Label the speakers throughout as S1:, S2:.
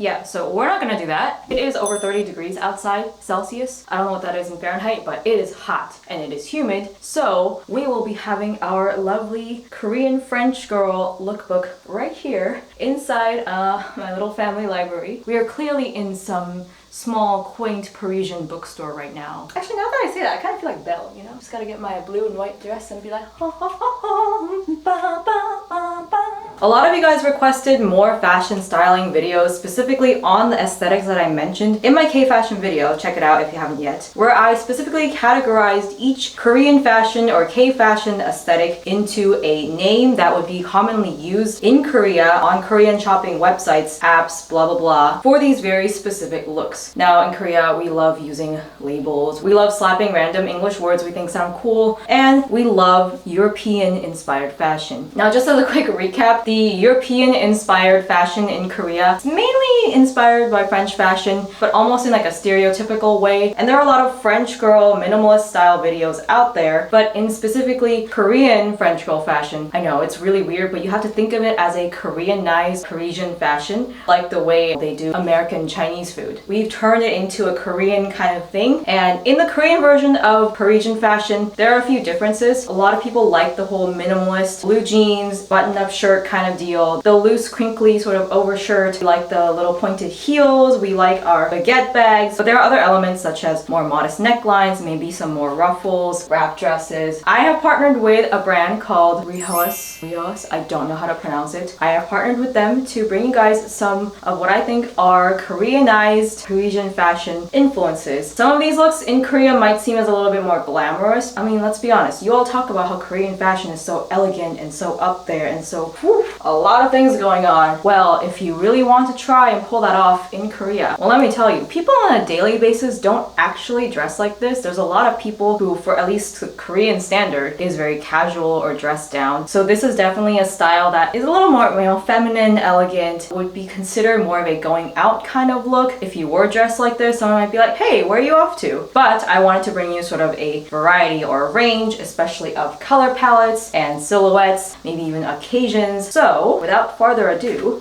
S1: yeah, so we're not gonna do that. It is over 30 degrees outside Celsius. I don't know what that is in Fahrenheit, but it is hot and it is humid. So we will be having our lovely Korean French girl lookbook right here inside my little family library. We are clearly in some small, quaint Parisian bookstore right now. Actually, now that I say that, I kind of feel like Belle, you know? Just gotta get my blue and white dress and be like, ha ha ha ha, ba ba ba ba. A lot of you guys requested more fashion styling videos, specifically on the aesthetics that I mentioned in my K-fashion video. Check it out if you haven't yet, where I specifically categorized each Korean fashion or K-fashion aesthetic into a name that would be commonly used in Korea on Korean shopping websites, apps, blah blah blah, for these very specific looks. Now in Korea, we love using labels, we love slapping random English words we think sound cool, and we love European inspired fashion. Now just as a quick recap, the European inspired fashion in Korea is mainly inspired by French fashion, but almost in like a stereotypical way. And there are a lot of French girl minimalist style videos out there, but in specifically Korean French girl fashion, I know it's really weird, but you have to think of it as a Koreanized Parisian fashion, like the way they do American Chinese food. We've turned it into a Korean kind of thing, and in the Korean version of Parisian fashion, there are a few differences. A lot of people like the whole minimalist blue jeans, button-up shirt kind of deal, the loose crinkly sort of overshirt. We like the little pointed heels, we like our baguette bags, but there are other elements such as more modest necklines, maybe some more ruffles, wrap dresses. I have partnered with a brand called Rihoas, I don't know how to pronounce it. I have partnered with them to bring you guys some of what I think are Koreanized Parisian fashion influences. Some of these looks in Korea might seem as a little bit more glamorous. I mean, let's be honest, you all talk about how Korean fashion is so elegant and so up there and so whew, a lot of things going on. Well, if you really want to try and pull that off in Korea, well, let me tell you, people on a daily basis don't actually dress like this. There's a lot of people who, for at least the Korean standard, is very casual or dressed down. So this is definitely a style that is a little more, you know, feminine, elegant, would be considered more of a going out kind of look. If you were dressed like this, someone might be like, hey, where are you off to? But I wanted to bring you sort of a variety or a range, especially of color palettes and silhouettes, maybe even occasions. So without further ado,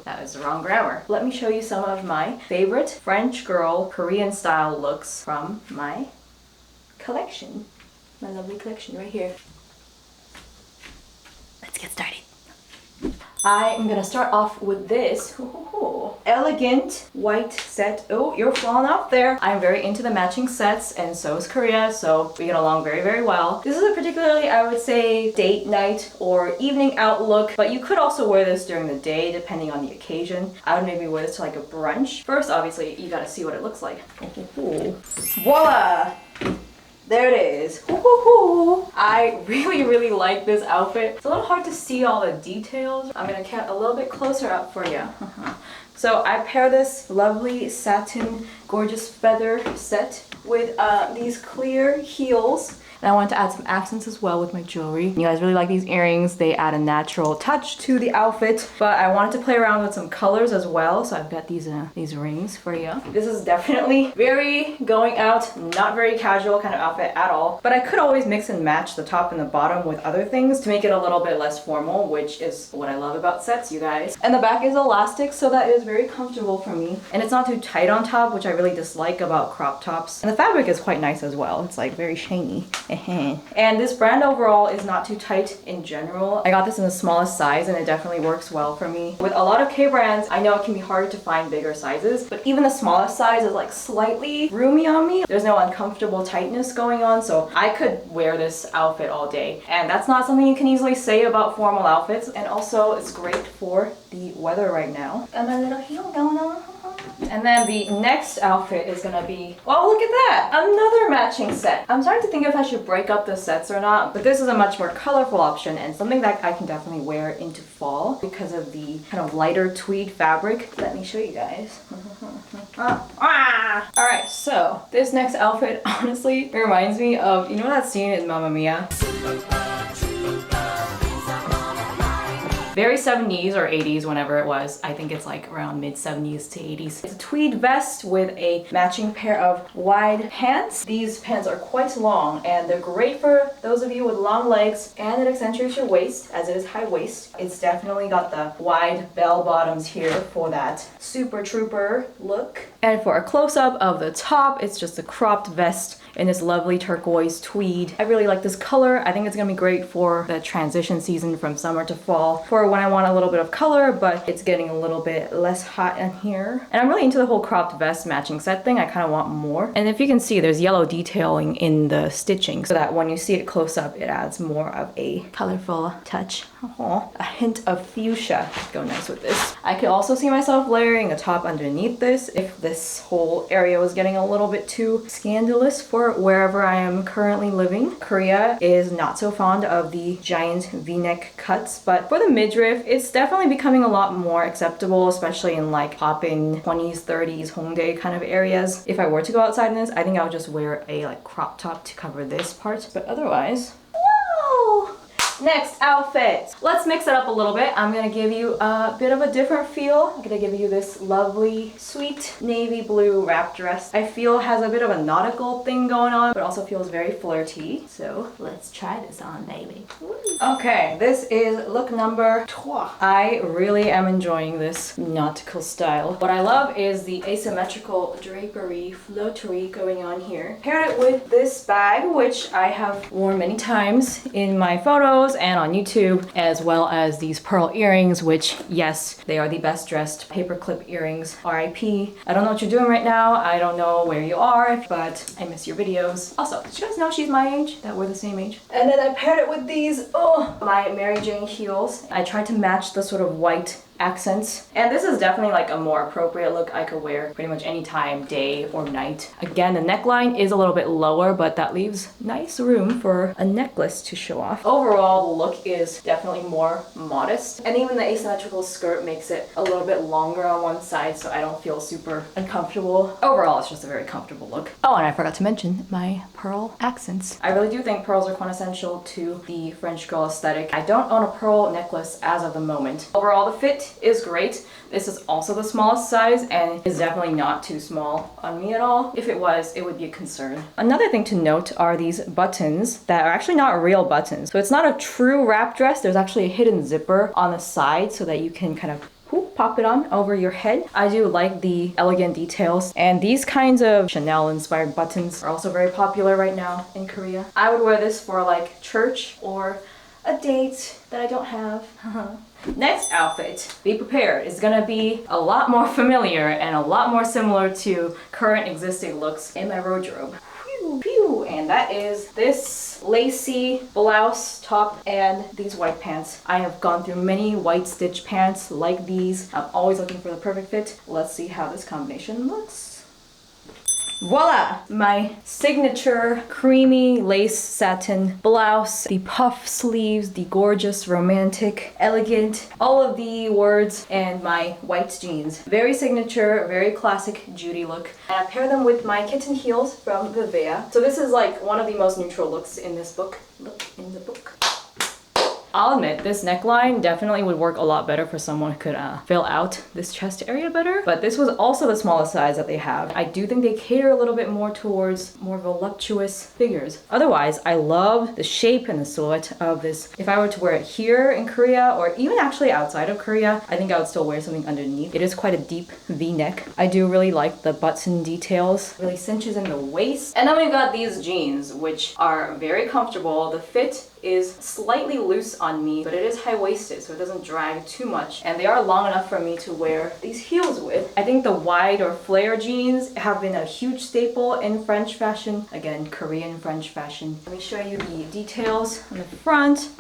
S1: that is the wrong grammar. Let me show you some of my favorite French girl Korean style looks from my collection. My lovely collection right here. Let's get started. I'm gonna start off with this elegant white set. Oh, you're falling off there. I'm very into the matching sets, and so is Korea, so we get along very, very well. This is a particularly, I would say, date night or evening out look, but you could also wear this during the day depending on the occasion. I would maybe wear this to like a brunch. First, obviously, you gotta see what it looks like. Voila! There it is. I really, really like this outfit. It's a little hard to see all the details. I'm gonna get a little bit closer up for you. So I pair this lovely satin, gorgeous feather set with these clear heels. And I wanted to add some accents as well with my jewelry. You guys really like these earrings. They add a natural touch to the outfit, but I wanted to play around with some colors as well. So I've got these rings for you. This is definitely very going out, not very casual kind of outfit at all. But I could always mix and match the top and the bottom with other things to make it a little bit less formal, which is what I love about sets, you guys. And the back is elastic, so that is very comfortable for me. And it's not too tight on top, which I really dislike about crop tops. And the fabric is quite nice as well. It's like very shiny. And this brand overall is not too tight in general. I got this in the smallest size and it definitely works well for me. With a lot of K brands, I know it can be hard to find bigger sizes, but even the smallest size is like slightly roomy on me. There's no uncomfortable tightness going on, so I could wear this outfit all day. And that's not something you can easily say about formal outfits. And also it's great for the weather right now. Got my little heel going on. And then the next outfit is gonna be, well, look at that, another matching set. I'm starting to think if I should break up the sets or not, but this is a much more colorful option and something that I can definitely wear into fall because of the kind of lighter tweed fabric. Let me show you guys. Alright, so this next outfit honestly reminds me of, you know that scene in Mamma Mia? Very 70s or 80s, whenever it was. I think it's like around mid 70s to 80s. It's a tweed vest with a matching pair of wide pants. These pants are quite long and they're great for those of you with long legs, and it accentuates your waist as it is high waist. It's definitely got the wide bell bottoms here for that super trooper look. And for a close-up of the top, it's just a cropped vest in this lovely turquoise tweed. I really like this color. I think it's gonna be great for the transition season from summer to fall, for when I want a little bit of color, but it's getting a little bit less hot in here. And I'm really into the whole cropped vest matching set thing. I kind of want more. And if you can see, there's yellow detailing in the stitching so that when you see it close up, it adds more of a colorful touch. A hint of fuchsia go nice with this. I could also see myself layering a top underneath this if this whole area was getting a little bit too scandalous for wherever I am currently living. Korea is not so fond of the giant v-neck cuts, but for the midriff, it's definitely becoming a lot more acceptable, especially in like poppin' 20s, 30s, Hongdae kind of areas. If I were to go outside in this, I think I would just wear a like crop top to cover this part, but otherwise, whoa! Next outfit. Let's mix it up a little bit. I'm gonna give you a bit of a different feel. I'm gonna give you this lovely, sweet navy blue wrap dress. I feel has a bit of a nautical thing going on, but also feels very flirty. So let's try this on, baby. Okay, this is look number 2. I really am enjoying this nautical style. What I love is the asymmetrical drapery, floatery going on here. Paired it with this bag, which I have worn many times in my photos and on YouTube, as well as these pearl earrings, which yes, they are the best dressed paperclip earrings. RIP. I don't know what you're doing right now. I don't know where you are, but I miss your videos. Also, did you guys know she's my age? That we're the same age? And then I paired it with these, my Mary Jane heels. I tried to match the sort of white accents, and this is definitely like a more appropriate look I could wear pretty much any time, day or night. Again, the neckline is a little bit lower, but that leaves nice room for a necklace to show off. Overall, the look is definitely more modest, and even the asymmetrical skirt makes it a little bit longer on one side, so I don't feel super uncomfortable. Overall, it's just a very comfortable look. Oh, and I forgot to mention my pearl accents. I really do think pearls are quintessential to the French girl aesthetic. I don't own a pearl necklace as of the moment. Overall, the fit is great. This is also the smallest size and is definitely not too small on me at all. If it was, it would be a concern. Another thing to note are these buttons that are actually not real buttons. So it's not a true wrap dress. There's actually a hidden zipper on the side so that you can kind of pop it on over your head. I do like the elegant details, and these kinds of Chanel inspired buttons are also very popular right now in Korea. I would wear this for like church or a date that I don't have. Next outfit, be prepared. It's gonna be a lot more familiar and a lot more similar to current existing looks in my wardrobe. Pew, pew. And that is this lacy blouse top and these white pants. I have gone through many white stitch pants like these. I'm always looking for the perfect fit. Let's see how this combination looks. Voila! My signature creamy lace satin blouse, the puff sleeves, the gorgeous, romantic, elegant, all of the words, and my white jeans. Very signature, very classic Judy look. And I pair them with my kitten heels from Vivea. So this is like one of the most neutral looks in this book. Look in the book. I'll admit, this neckline definitely would work a lot better for someone who could fill out this chest area better, but this was also the smallest size that they have. I do think they cater a little bit more towards more voluptuous figures. Otherwise, I love the shape and the silhouette of this. If I were to wear it here in Korea, or even actually outside of Korea, I think I would still wear something underneath. It is quite a deep V-neck. I do really like the button details. Really cinches in the waist. And then we've got these jeans, which are very comfortable. The fit is slightly loose on me, but it is high-waisted, so it doesn't drag too much. And they are long enough for me to wear these heels with. I think the wide or flare jeans have been a huge staple in French fashion. Again, Korean French fashion. Let me show you the details on the front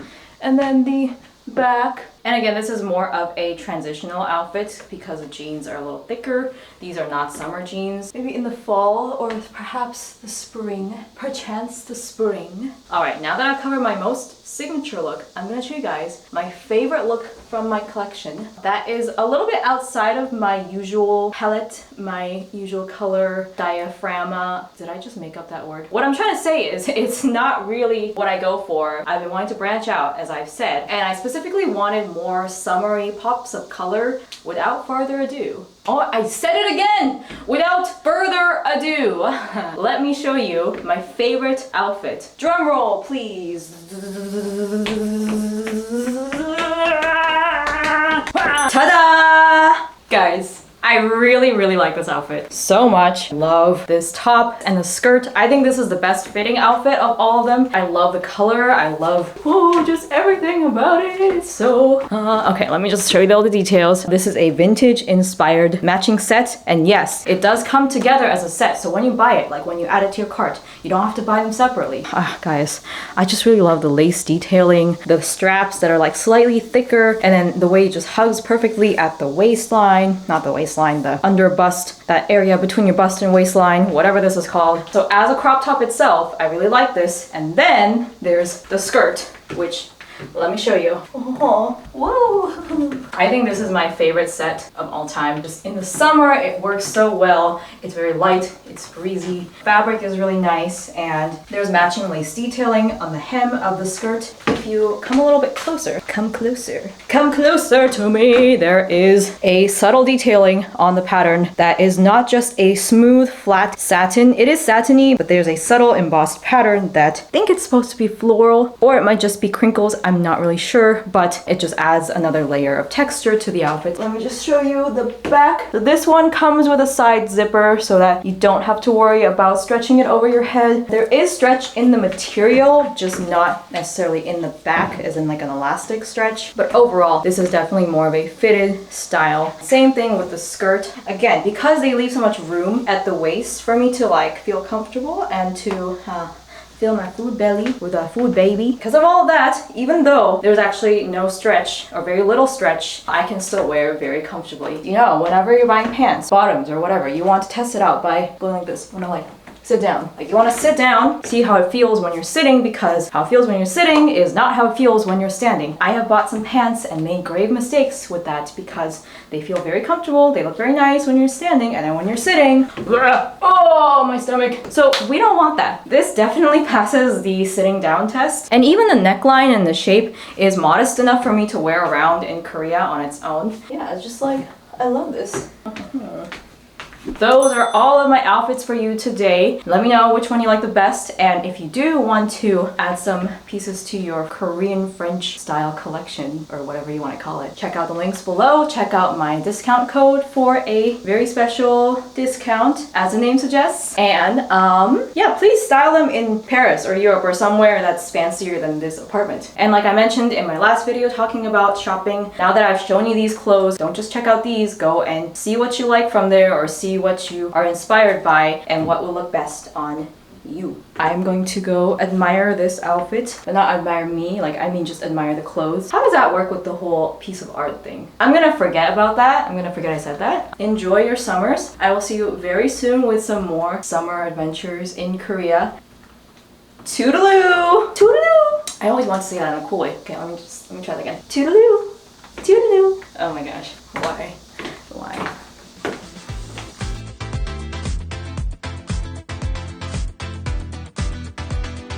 S1: and then the back. And again, this is more of a transitional outfit because the jeans are a little thicker. These are not summer jeans. Maybe in the fall or perhaps the spring. Perchance the spring. Alright, now that I've covered my most signature look, I'm gonna show you guys my favorite look from my collection. That is a little bit outside of my usual palette, my usual color diaphragma. Did I just make up that word? What I'm trying to say is it's not really what I go for. I've been wanting to branch out, as I've said, and I specifically wanted more summery pops of color, without further ado, oh, I said it again! Without further ado, let me show you my favorite outfit. Drum roll, please. Ta-da! Guys, I really like this outfit so much. Love this top and the skirt. I think this is the best fitting outfit of all of them. I love the color. I love, just everything about it. So, okay, let me just show you all the details. This is a vintage inspired matching set. And yes, it does come together as a set. So when you buy it, like when you add it to your cart, you don't have to buy them separately. Guys, I just really love the lace detailing, the straps that are like slightly thicker, and then the way it just hugs perfectly at the waistline, not the waistline, the under bust, that area between your bust and waistline, whatever this is called. So as a crop top itself, I really like this. And then there's the skirt, which, let me show you. Oh, whoa. I think this is my favorite set of all time. Just in the summer, it works so well. It's very light, it's breezy. Fabric is really nice, and there's matching lace detailing on the hem of the skirt. If you come a little bit closer, come closer to me, there is a subtle detailing on the pattern that is not just a smooth, flat satin. It is satiny, but there's a subtle embossed pattern that I think it's supposed to be floral, or it might just be crinkles. I'm not really sure, but it just adds another layer of texture to the outfit. Let me just show you the back. So this one comes with a side zipper so that you don't have to worry about stretching it over your head. There is stretch in the material, just not necessarily in the back, as in like an elastic stretch. But overall, this is definitely more of a fitted style. Same thing with the skirt. Again, because they leave so much room at the waist for me to like feel comfortable and to fill my food belly with a food baby. Because of all of that, even though there's actually no stretch or very little stretch, I can still wear very comfortably. You know, whenever you're buying pants, bottoms, or whatever, you want to test it out by going like this. When I like sit down. Like, you want to sit down, see how it feels when you're sitting, because how it feels when you're sitting is not how it feels when you're standing. I have bought some pants and made grave mistakes with that because they feel very comfortable, they look very nice when you're standing, and then when you're sitting, oh, my stomach. So we don't want that. This definitely passes the sitting down test. And even the neckline and the shape is modest enough for me to wear around in Korea on its own. Yeah, it's just like, I love this. Those are all of my outfits for you today. Let me know which one you like the best, and if you do want to add some pieces to your Korean French style collection, or whatever you want to call it, check out the links below. Check out my discount code for a very special discount, as the name suggests. And yeah, please style them in Paris or Europe or somewhere that's fancier than this apartment. And like I mentioned in my last video talking about shopping, now that I've shown you these clothes, don't just check out these, go and see what you like from there, or see what you are inspired by and what will look best on you. I'm going to go admire this outfit, but not admire me, like I mean just admire the clothes. How does that work with the whole piece of art thing? I'm gonna forget about that. I'm gonna forget I said that. Enjoy your summers. I will see you very soon with some more summer adventures in Korea. Toodaloo! Toodaloo! I always want to say that in a cool way. Okay, let me try that again. Toodaloo! Toodaloo! Oh my gosh, why?